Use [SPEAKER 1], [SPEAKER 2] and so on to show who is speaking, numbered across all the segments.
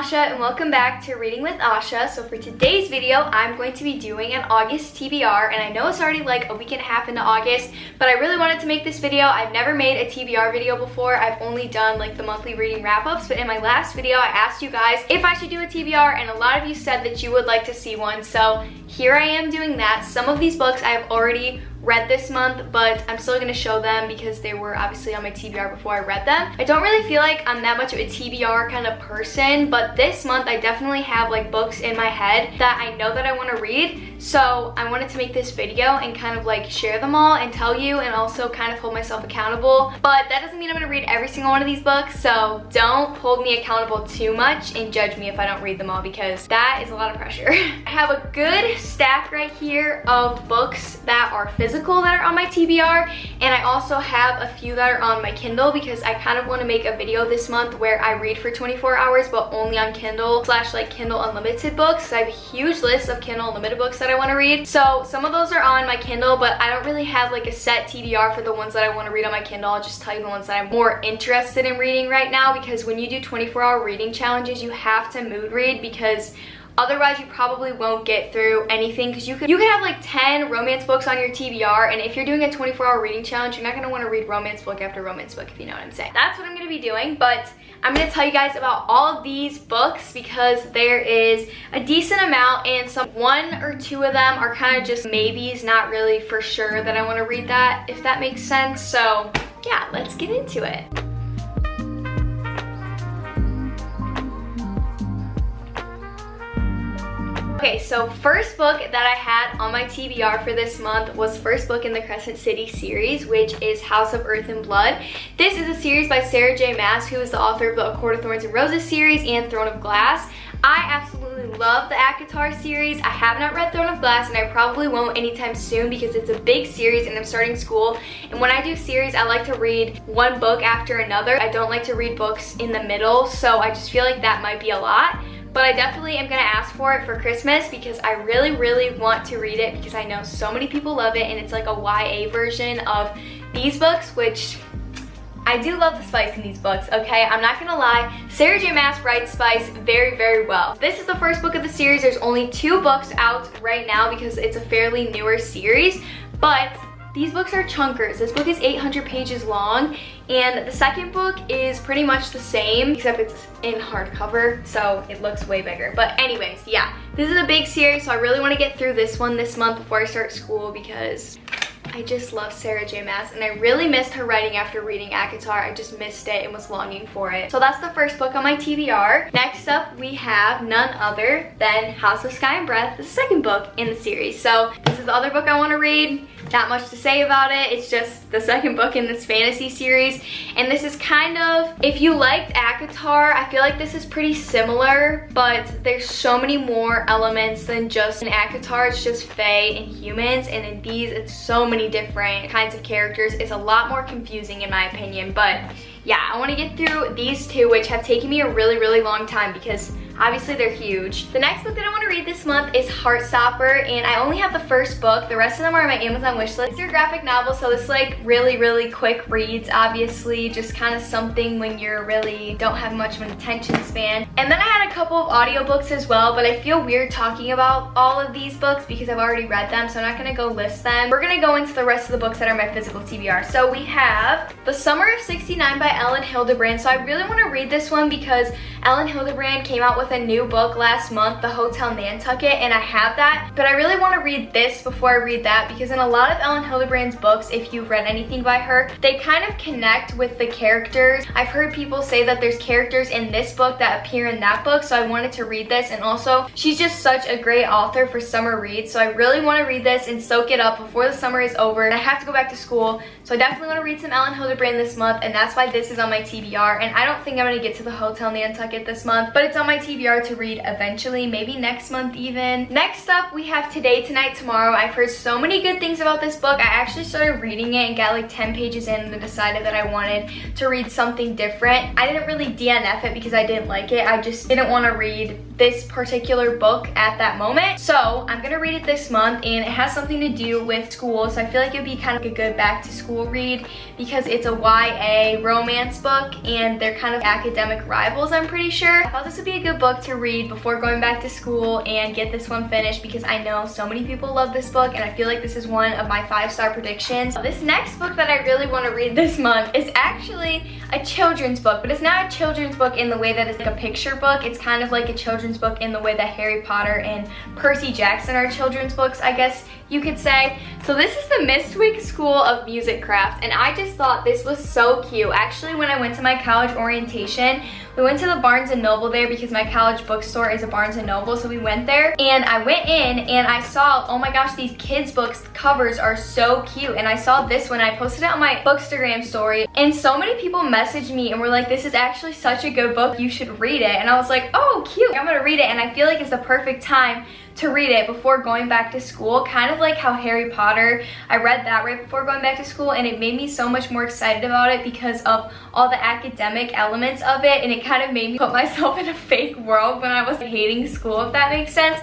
[SPEAKER 1] Asha and welcome back to Reading with Asha. So for today's video, I'm going to be doing an August TBR, and I know it's already like a week and a half into August, but I really wanted to make this video. I've never made a TBR video before. I've only done like the monthly reading wrap-ups, but in my last video, I asked you guys if I should do a TBR, and a lot of you said that you would like to see one, so here I am doing that. Some of these books I've already read this month, but I'm still gonna show them because they were obviously on my TBR before I read them. I don't really feel like I'm that much of a TBR kind of person, but this month I definitely have like books in my head that I know that I want to read, so I wanted to make this video and kind of like share them all and tell you, and also kind of hold myself accountable. But that doesn't mean I'm gonna read every single one of these books, so don't hold me accountable too much and judge me if I don't read them all, because that is a lot of pressure. I have a good stack right here of books that are physical that are on my TBR, and I also have a few that are on my Kindle because I kind of want to make a video this month where I read for 24 hours but only on Kindle / like Kindle Unlimited books. So I have a huge list of Kindle Unlimited books that I want to read. So some of those are on my Kindle, but I don't really have like a set TBR for the ones that I want to read on my Kindle. I'll just tell you the ones that I'm more interested in reading right now, because when you do 24-hour reading challenges, you have to mood read, because otherwise, you probably won't get through anything, because you could have like 10 romance books on your TBR, and if you're doing a 24-hour reading challenge, you're not going to want to read romance book after romance book, if you know what I'm saying. That's what I'm going to be doing, but I'm going to tell you guys about all of these books because there is a decent amount, and one or two of them are kind of just maybes, not really for sure that I want to read that, if that makes sense. So yeah, let's get into it. Okay, so first book that I had on my TBR for this month was first book in the Crescent City series, which is House of Earth and Blood. This is a series by Sarah J. Maas, who is the author of the A Court of Thorns and Roses series and Throne of Glass. I absolutely love the ACOTAR series. I have not read Throne of Glass, and I probably won't anytime soon because it's a big series and I'm starting school. And when I do series, I like to read one book after another. I don't like to read books in the middle, so I just feel like that might be a lot. But I definitely am gonna ask for it for Christmas because I really want to read it, because I know so many people love it, and it's like a YA version of these books, which I do love the spice in these books, okay? I'm not gonna lie, Sarah J. Maas writes spice very well. This is the first book of the series. There's only 2 books out right now because it's a fairly newer series, but these books are chunkers. This book is 800 pages long, and the second book is pretty much the same, except it's in hardcover, so it looks way bigger. But anyways, yeah, this is a big series, so I really want to get through this one this month before I start school, because I just love Sarah J. Maas, and I really missed her writing after reading ACOTAR. I just missed it and was longing for it. So that's the first book on my TBR. Next up, we have none other than House of Sky and Breath, the second book in the series. So this is the other book I want to read. Not much to say about it. It's just the second book in this fantasy series. And this is kind of, if you liked ACOTAR, I feel like this is pretty similar, but there's so many more elements than just in ACOTAR. It's just fae and humans, and in these, it's so many different kinds of characters. It's a lot more confusing in my opinion, but yeah, I want to get through these 2, which have taken me a really long time because obviously they're huge. The next book that I want to read this month is Heartstopper, and I only have the first book. The rest of them are on my Amazon wishlist. It's your graphic novel, so it's like really quick reads, obviously, just kind of something when you're really don't have much of an attention span. And then I had a couple of audiobooks as well, but I feel weird talking about all of these books because I've already read them, so I'm not going to go list them. We're going to go into the rest of the books that are my physical TBR. So we have The Summer of '69 by Ellen Hildebrand. So I really want to read this one because Ellen Hildebrand came out with a new book last month, The Hotel Nantucket, and I have that, but I really want to read this before I read that, because in a lot of Ellen Hildebrand's books, if you've read anything by her, they kind of connect with the characters. I've heard people say that there's characters in this book that appear in that book, so I wanted to read this, and also she's just such a great author for summer reads, so I really want to read this and soak it up before the summer is over. And I have to go back to school, so I definitely want to read some Ellen Hildebrand this month, and that's why this is on my TBR. And I don't think I'm going to get to The Hotel Nantucket this month, but it's on my TBR to read eventually, maybe next month even. Next up, we have Today, Tonight, Tomorrow. I've heard so many good things about this book. I actually started reading it and got like 10 pages in and decided that I wanted to read something different. I didn't really DNF it because I didn't like it. I just didn't want to read this particular book at that moment. So I'm gonna read it this month, and it has something to do with school, so I feel like it would be kind of a good back to school read because it's a YA romance book and they're kind of academic rivals, I'm pretty sure. I thought this would be a good book book to read before going back to school and get this one finished because I know so many people love this book and I feel like this is one of my 5-star predictions. This next book that I really want to read this month is actually a children's book, but it's not a children's book in the way that it's like a picture book. It's kind of like a children's book in the way that Harry Potter and Percy Jackson are children's books, I guess you could say. So this is the Mistwick School of Music Craft, and I just thought this was so cute. Actually, when I went to my college orientation, we went to the Barnes & Noble there because my college bookstore is a Barnes & Noble, so we went there. And I went in and I saw, oh my gosh, these kids' books covers are so cute. And I saw this one, I posted it on my Bookstagram story. And so many people messaged me and were like, this is actually such a good book, you should read it. And I was like, oh, cute, I'm gonna read it. And I feel like it's the perfect time to read it before going back to school, kind of like how Harry Potter, I read that right before going back to school, and it made me so much more excited about it because of all the academic elements of it, and it kind of made me put myself in a fake world when I was hating school, if that makes sense.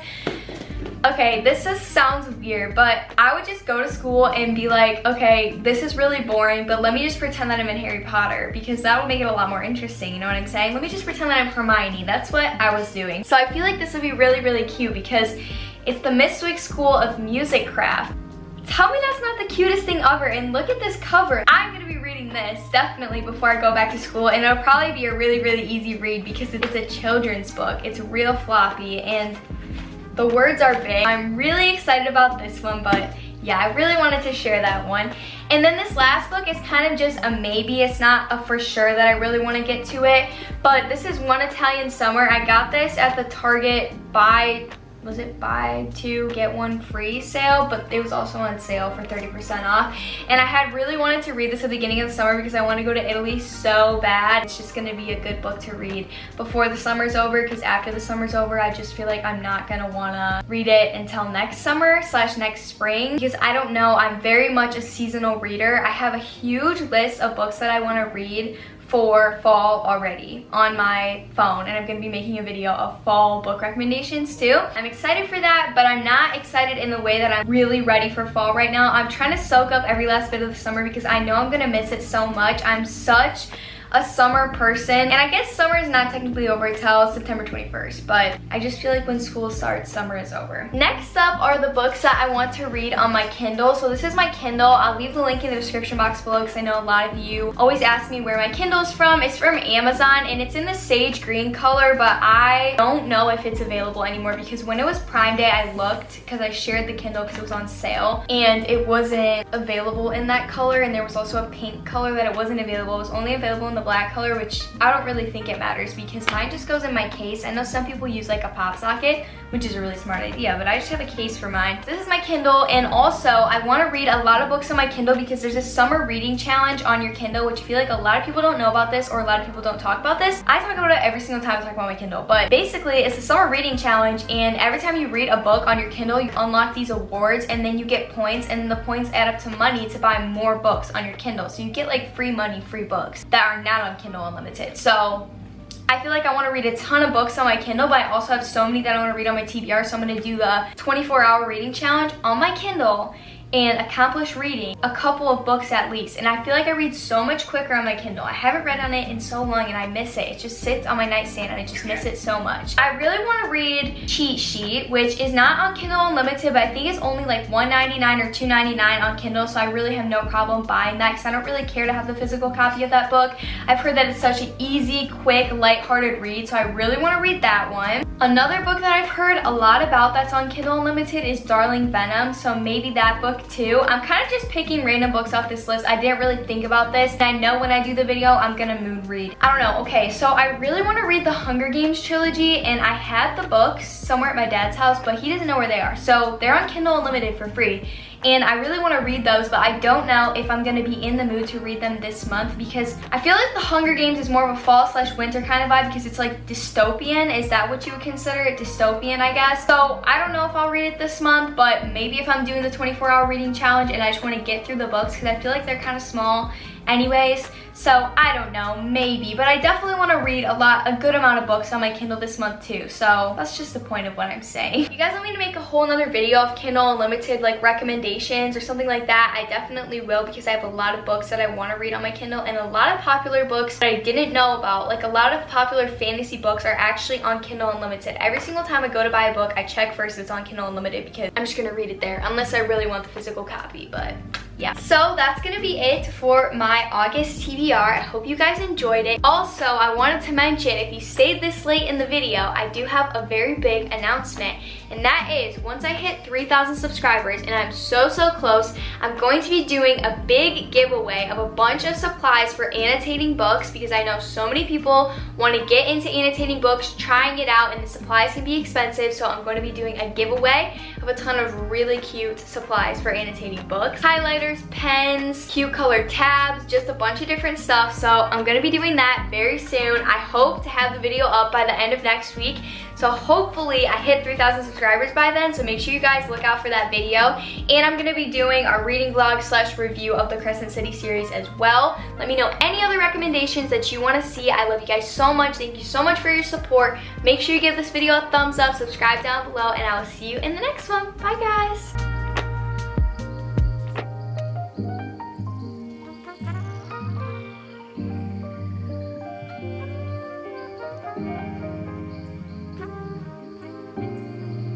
[SPEAKER 1] Okay, this just sounds weird, but I would just go to school and be like, okay, this is really boring, but let me just pretend that I'm in Harry Potter because that would make it a lot more interesting, you know what I'm saying? Let me just pretend that I'm Hermione. That's what I was doing. So I feel like this would be really, really cute because it's the Mistwick School of Music Craft. Tell me that's not the cutest thing ever, and look at this cover. I'm gonna be reading this definitely before I go back to school, and it'll probably be a really, really easy read because it's a children's book. It's real floppy and the words are big. I'm really excited about this one, but yeah, I really wanted to share that one. And then this last book is kind of just a maybe. It's not a for sure that I really want to get to it, but this is One Italian Summer. I got this at the Target buy 2 get 1 free sale, but it was also on sale for 30% off. And I had really wanted to read this at the beginning of the summer because I want to go to Italy so bad. It's just going to be a good book to read before the summer's over, because after the summer's over, I just feel like I'm not going to want to read it until next summer / next spring, because I don't know, I'm very much a seasonal reader. I have a huge list of books that I want to read for fall already on my phone, and I'm gonna be making a video of fall book recommendations too. I'm excited for that, but I'm not excited in the way that I'm really ready for fall right now. I'm trying to soak up every last bit of the summer because I know I'm gonna miss it so much. I'm such a summer person, and I guess summer is not technically over until September 21st, but I just feel like when school starts, summer is over. Next up are the books that I want to read on my Kindle. So this is my Kindle. I'll leave the link in the description box below because I know a lot of you always ask me where my Kindle is from. It's from Amazon, and it's in the sage green color, but I don't know if it's available anymore because when it was Prime Day, I looked because I shared the Kindle because it was on sale, and it wasn't available in that color, and there was also a pink color that it wasn't available. It was only available in the black color, which I don't really think it matters because mine just goes in my case. I know some people use like a pop socket, which is a really smart idea, but I just have a case for mine. This is my Kindle, and also I want to read a lot of books on my Kindle because there's a summer reading challenge on your Kindle, which I feel like a lot of people don't know about this, or a lot of people don't talk about this. I talk about it every single time I talk about my Kindle, but basically it's a summer reading challenge, and every time you read a book on your Kindle, you unlock these awards, and then you get points, and the points add up to money to buy more books on your Kindle. So you get like free money, free books that are not on Kindle Unlimited. So I feel like I want to read a ton of books on my Kindle, but I also have so many that I want to read on my TBR, so I'm going to do the 24-hour reading challenge on my Kindle and accomplish reading a couple of books at least. And I feel like I read so much quicker on my Kindle. I haven't read on it in so long and I miss it. It just sits on my nightstand and I just miss it so much. I really want to read Cheat Sheet, which is not on Kindle Unlimited, but I think it's only like $1.99 or $2.99 on Kindle, so I really have no problem buying that because I don't really care to have the physical copy of that book. I've heard that it's such an easy, quick, lighthearted read, so I really want to read that one. Another book that I've heard a lot about that's on Kindle Unlimited is Darling Venom, so maybe that book too. I'm kind of just picking random books off this list. I didn't really think about this, and I know when I do the video, I'm gonna mood read. I don't know. Okay, so I really want to read the Hunger Games trilogy, and I had the books somewhere at my dad's house, but he doesn't know where they are. So they're on Kindle Unlimited for free. And I really want to read those, but I don't know if I'm going to be in the mood to read them this month because I feel like the Hunger Games is more of a fall / winter kind of vibe because it's like dystopian. Is that what you would consider it? Dystopian, I guess. So I don't know if I'll read it this month, but maybe if I'm doing the 24-hour reading challenge and I just want to get through the books because I feel like they're kind of small anyways. So I don't know, maybe, but I definitely want to read a good amount of books on my Kindle this month too. So that's just the point of what I'm saying. If you guys want me to make a whole nother video of Kindle Unlimited like recommendations or something like that, I definitely will, because I have a lot of books that I want to read on my Kindle and a lot of popular books that I didn't know about. Like a lot of popular fantasy books are actually on Kindle Unlimited. Every single time I go to buy a book, I check first if it's on Kindle Unlimited, because I'm just gonna read it there unless I really want the physical copy. But yeah, so that's gonna be it for my August TBR. I hope you guys enjoyed it. Also, I wanted to mention, if you stayed this late in the video, I do have a very big announcement, and that is once I hit 3,000 subscribers, and I'm so close, I'm going to be doing a big giveaway of a bunch of supplies for annotating books, because I know so many people want to get into annotating books, trying it out, and the supplies can be expensive. So I'm going to be doing a giveaway of a ton of really cute supplies for annotating books. Highlighters, pens, cute colored tabs, just a bunch of different stuff. So I'm going to be doing that very soon. I hope to have the video up by the end of next week. So hopefully I hit 3,000 subscribers by then, so make sure you guys look out for that video. And I'm gonna be doing a reading vlog / review of the Crescent City series as well. Let me know any other recommendations that you wanna see. I love you guys so much. Thank you so much for your support. Make sure you give this video a thumbs up, subscribe down below, and I will see you in the next one. Bye guys.